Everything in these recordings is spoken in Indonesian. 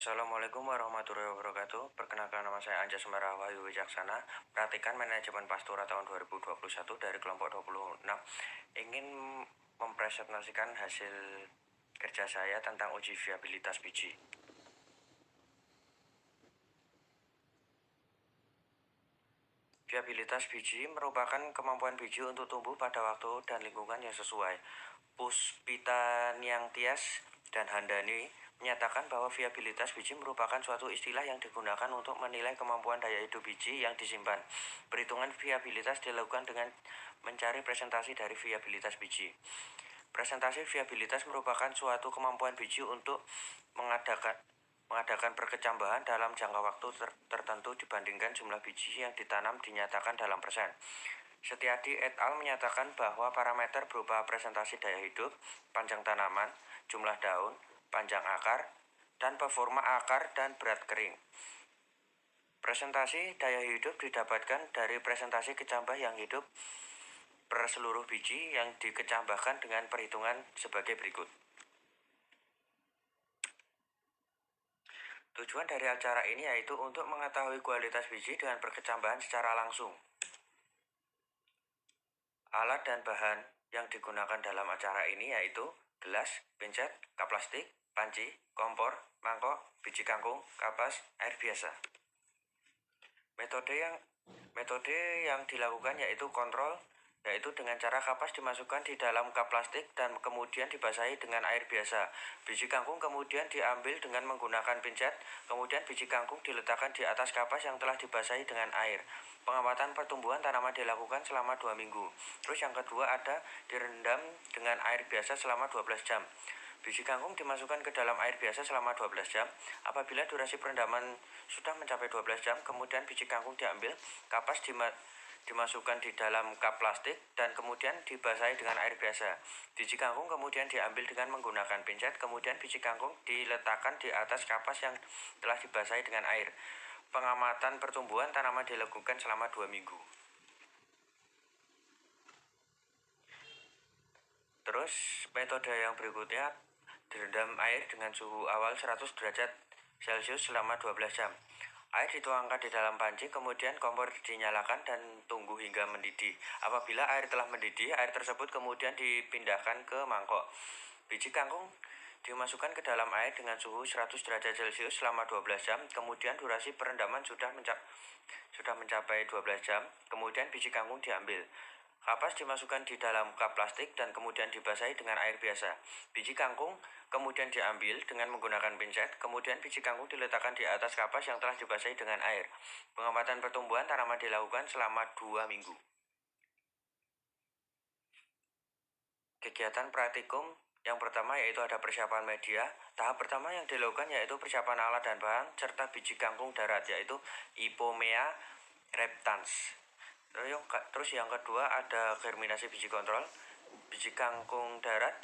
Assalamualaikum warahmatullahi wabarakatuh. Perkenalkan, nama saya Anja Semara Wahyu Wijaksana, praktikan manajemen Pastura tahun 2021 dari kelompok 26. Ingin mempresentasikan hasil kerja saya tentang uji viabilitas biji. Viabilitas biji merupakan kemampuan biji untuk tumbuh pada waktu dan lingkungan yang sesuai. Puspita Niangtyas dan Handani menyatakan bahwa viabilitas biji merupakan suatu istilah yang digunakan untuk menilai kemampuan daya hidup biji yang disimpan. Perhitungan viabilitas dilakukan dengan mencari presentasi dari viabilitas biji. Presentasi viabilitas merupakan suatu kemampuan biji untuk mengadakan perkecambahan dalam jangka waktu tertentu dibandingkan jumlah biji yang ditanam dinyatakan dalam persen. Setiadi et al. Menyatakan bahwa parameter berupa presentasi daya hidup, panjang tanaman, jumlah daun, panjang akar, dan performa akar dan berat kering. Presentasi daya hidup didapatkan dari presentasi kecambah yang hidup per seluruh biji yang dikecambahkan dengan perhitungan sebagai berikut. Tujuan dari acara ini yaitu untuk mengetahui kualitas biji dengan perkecambahan secara langsung. Alat dan bahan yang digunakan dalam acara ini yaitu gelas, pincet, kap plastik, panci, kompor, mangkok, biji kangkung, kapas, air biasa. Metode yang dilakukan yaitu kontrol, yaitu dengan cara kapas dimasukkan di dalam kap plastik dan kemudian dibasahi dengan air biasa. Biji kangkung kemudian diambil dengan menggunakan pincet, kemudian biji kangkung diletakkan di atas kapas yang telah dibasahi dengan air. Pengamatan pertumbuhan tanaman dilakukan selama 2 minggu. Terus yang kedua ada direndam dengan air biasa selama 12 jam. Biji kangkung dimasukkan ke dalam air biasa selama 12 jam. Apabila durasi perendaman sudah mencapai 12 jam, kemudian biji kangkung diambil, kapas dimasukkan di dalam kap plastik dan kemudian dibasahi dengan air biasa. Biji kangkung kemudian diambil dengan menggunakan pincet, kemudian biji kangkung diletakkan di atas kapas yang telah dibasahi dengan air. Pengamatan pertumbuhan tanaman dilakukan selama 2 minggu. Terus metode yang berikutnya, direndam air dengan suhu awal 100 derajat Celcius selama 12 jam. Air dituangkan di dalam panci, kemudian kompor dinyalakan dan tunggu hingga mendidih. Apabila air telah mendidih, air tersebut kemudian dipindahkan ke mangkok. Biji kangkung dimasukkan ke dalam air dengan suhu 100 derajat Celcius selama 12 jam, kemudian durasi perendaman sudah mencapai 12 jam, kemudian biji kangkung diambil. Kapas dimasukkan di dalam kap plastik dan kemudian dibasahi dengan air biasa. Biji kangkung kemudian diambil dengan menggunakan pincet, kemudian biji kangkung diletakkan di atas kapas yang telah dibasahi dengan air. Pengamatan pertumbuhan tanaman dilakukan selama 2 minggu. Kegiatan praktikum yang pertama yaitu ada persiapan media. Tahap pertama yang dilakukan yaitu persiapan alat dan bahan serta biji kangkung darat yaitu Ipomea reptans. Terus yang kedua ada germinasi biji kontrol. Biji kangkung darat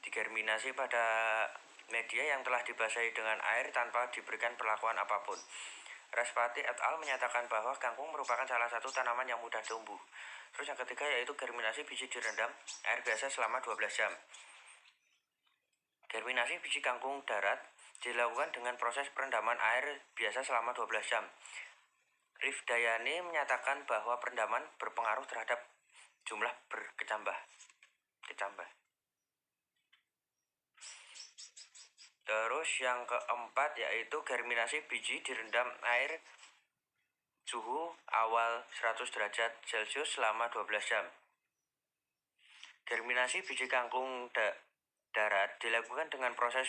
digerminasi pada media yang telah dibasahi dengan air tanpa diberikan perlakuan apapun. Raspati et al. Menyatakan bahwa kangkung merupakan salah satu tanaman yang mudah tumbuh. Terus yang ketiga yaitu germinasi biji direndam air biasa selama 12 jam. Germinasi biji kangkung darat dilakukan dengan proses perendaman air biasa selama 12 jam. Rifdayani menyatakan bahwa perendaman berpengaruh terhadap jumlah berkecambah. Terus yang keempat yaitu germinasi biji direndam air suhu awal 100 derajat Celcius selama 12 jam. Germinasi biji kangkung darat dilakukan dengan proses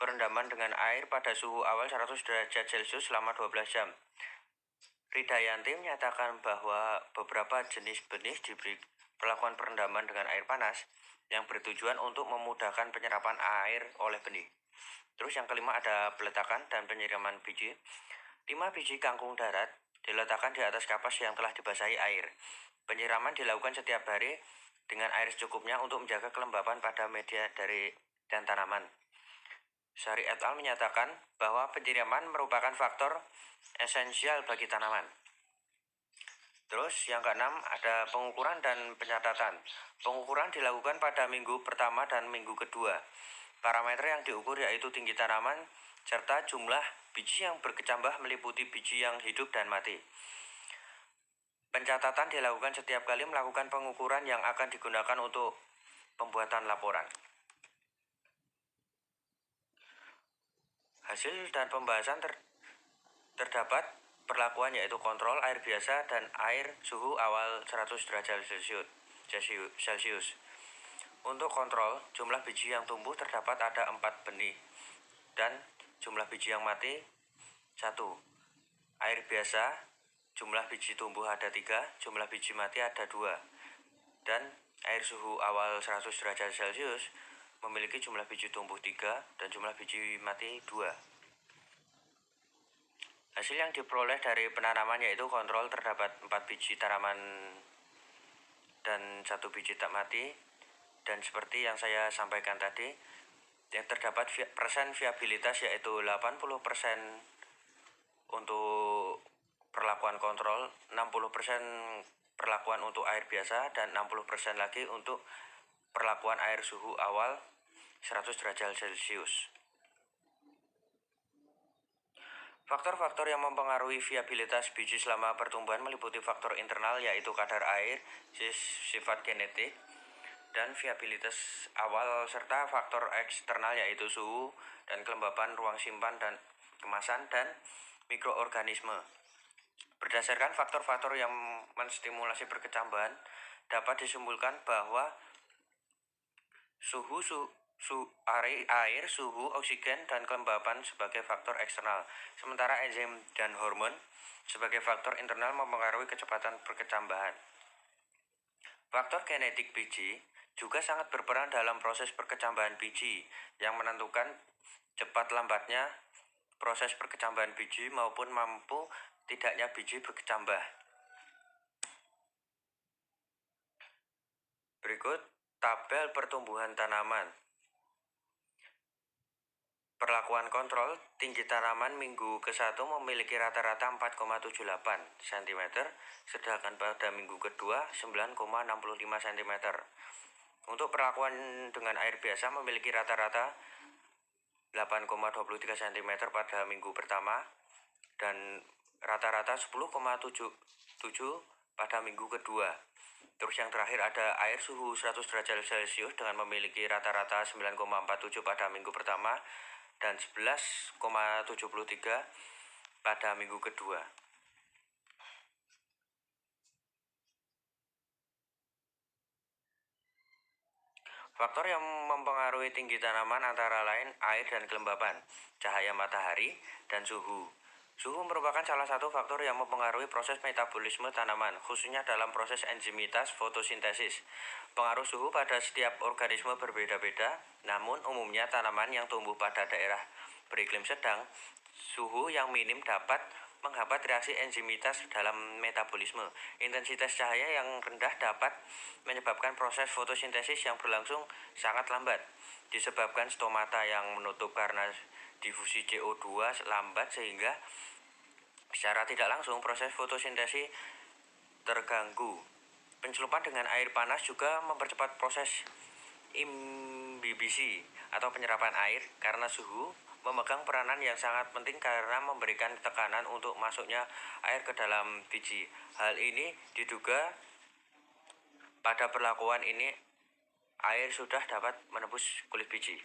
perendaman dengan air pada suhu awal 100 derajat Celcius selama 12 jam. Ridayanti menyatakan bahwa beberapa jenis benih diberi perlakuan perendaman dengan air panas yang bertujuan untuk memudahkan penyerapan air oleh benih. Terus yang kelima ada peletakan dan penyiraman biji. 5 biji kangkung darat diletakkan di atas kapas yang telah dibasahi air. Penyiraman dilakukan setiap hari dengan air secukupnya untuk menjaga kelembapan pada media dan tanaman. Sari et al. Menyatakan bahwa penyiraman merupakan faktor esensial bagi tanaman. Terus yang keenam ada pengukuran dan pencatatan. Pengukuran dilakukan pada minggu pertama dan minggu kedua. Parameter yang diukur yaitu tinggi tanaman, serta jumlah biji yang berkecambah meliputi biji yang hidup dan mati. Pencatatan dilakukan setiap kali melakukan pengukuran yang akan digunakan untuk pembuatan laporan. Hasil dan pembahasan terdapat perlakuan yaitu kontrol air biasa dan air suhu awal 100 derajat Celcius. Untuk kontrol, jumlah biji yang tumbuh terdapat ada 4 benih dan jumlah biji yang mati 1. Air biasa, jumlah biji tumbuh ada 3, jumlah biji mati ada 2. Dan air suhu awal 100 derajat Celcius memiliki jumlah biji tumbuh 3 dan jumlah biji mati 2. Hasil yang diperoleh dari penanaman yaitu kontrol terdapat 4 biji tanaman dan 1 biji tak mati. Dan seperti yang saya sampaikan tadi, yang terdapat persen viabilitas yaitu 80% untuk perlakuan kontrol, 60% perlakuan untuk air biasa, dan 60% lagi untuk perlakuan air suhu awal 100 derajat Celcius. Faktor-faktor yang mempengaruhi viabilitas biji selama pertumbuhan meliputi faktor internal yaitu kadar air, sifat genetik, dan viabilitas awal serta faktor eksternal yaitu suhu dan kelembapan ruang simpan dan kemasan dan mikroorganisme. Berdasarkan faktor-faktor yang menstimulasi perkecambahan, dapat disimpulkan bahwa air, suhu, oksigen, dan kelembapan sebagai faktor eksternal, sementara enzim dan hormon sebagai faktor internal mempengaruhi kecepatan perkecambahan. Faktor genetik biji juga sangat berperan dalam proses perkecambahan biji yang menentukan cepat lambatnya proses perkecambahan biji maupun mampu tidaknya biji berkecambah. Berikut tabel pertumbuhan tanaman. Perlakuan kontrol, tinggi tanaman minggu ke-1 memiliki rata-rata 4,78 cm, sedangkan pada minggu kedua 9,65 cm. Untuk perlakuan dengan air biasa memiliki rata-rata 8,23 cm pada minggu pertama dan rata-rata 10,77 pada minggu kedua. Terus yang terakhir ada air suhu 100 derajat Celcius dengan memiliki rata-rata 9,47 pada minggu pertama dan 11,73 pada minggu kedua. Faktor yang mempengaruhi tinggi tanaman antara lain air dan kelembapan, cahaya matahari, dan suhu. Suhu merupakan salah satu faktor yang mempengaruhi proses metabolisme tanaman, khususnya dalam proses enzimitas fotosintesis. Pengaruh suhu pada setiap organisme berbeda-beda, namun umumnya tanaman yang tumbuh pada daerah beriklim sedang, suhu yang minim dapat menghambat reaksi enzimitas dalam metabolisme. Intensitas cahaya yang rendah dapat menyebabkan proses fotosintesis yang berlangsung sangat lambat, disebabkan stomata yang menutup karena difusi CO2 lambat sehingga secara tidak langsung proses fotosintesis terganggu. Pencelupan dengan air panas juga mempercepat proses imbibisi atau penyerapan air karena suhu memegang peranan yang sangat penting karena memberikan tekanan untuk masuknya air ke dalam biji. Hal ini diduga pada perlakuan ini air sudah dapat menembus kulit biji.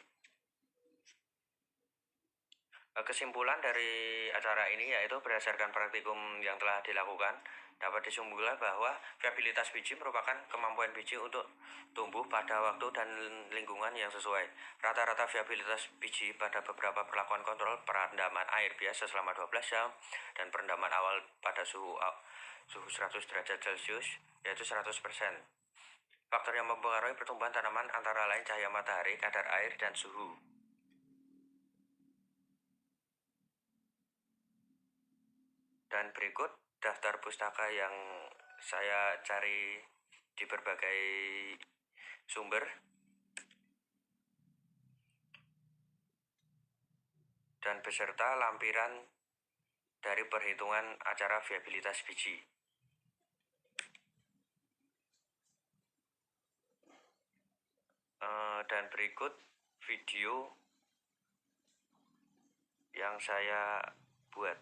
Kesimpulan dari acara ini yaitu berdasarkan praktikum yang telah dilakukan dapat disimpulkan bahwa viabilitas biji merupakan kemampuan biji untuk tumbuh pada waktu dan lingkungan yang sesuai. Rata-rata viabilitas biji pada beberapa perlakuan kontrol perendaman air biasa selama 12 jam dan perendaman awal pada suhu 100 derajat Celcius yaitu 100%. Faktor yang mempengaruhi pertumbuhan tanaman antara lain cahaya matahari, kadar air, dan suhu. Dan berikut daftar pustaka yang saya cari di berbagai sumber dan beserta lampiran dari perhitungan acara viabilitas biji. Dan berikut video yang saya buat.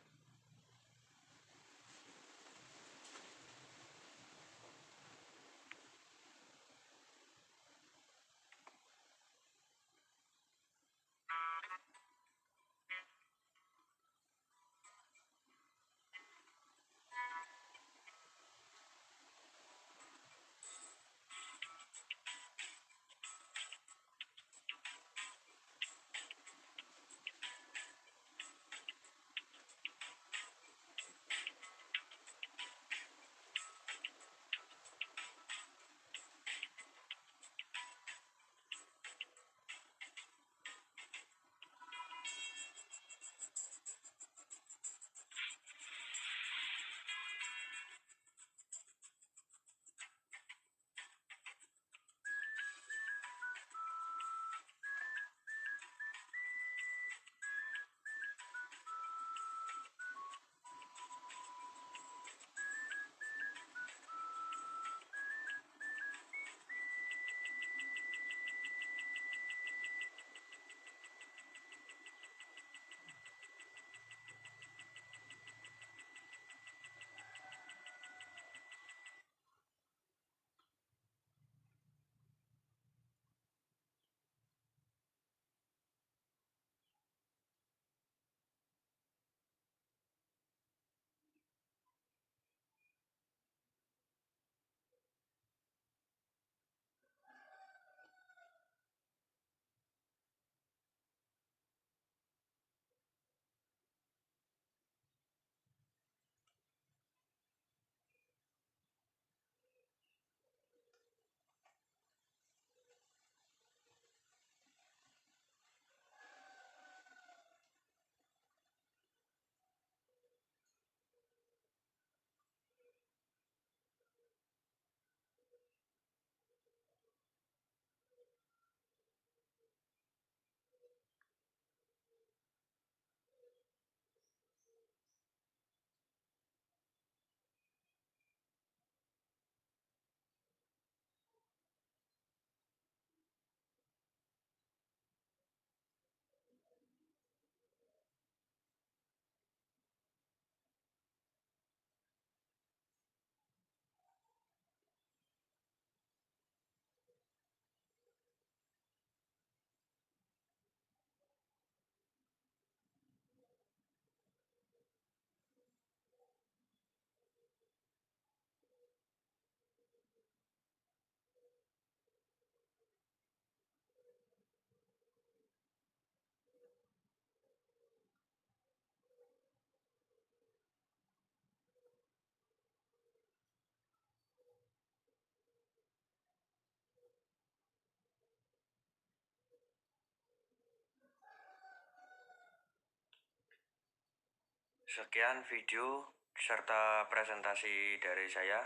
Sekian video serta presentasi dari saya.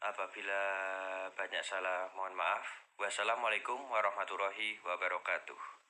Apabila banyak salah, mohon maaf. Wassalamualaikum warahmatullahi wabarakatuh.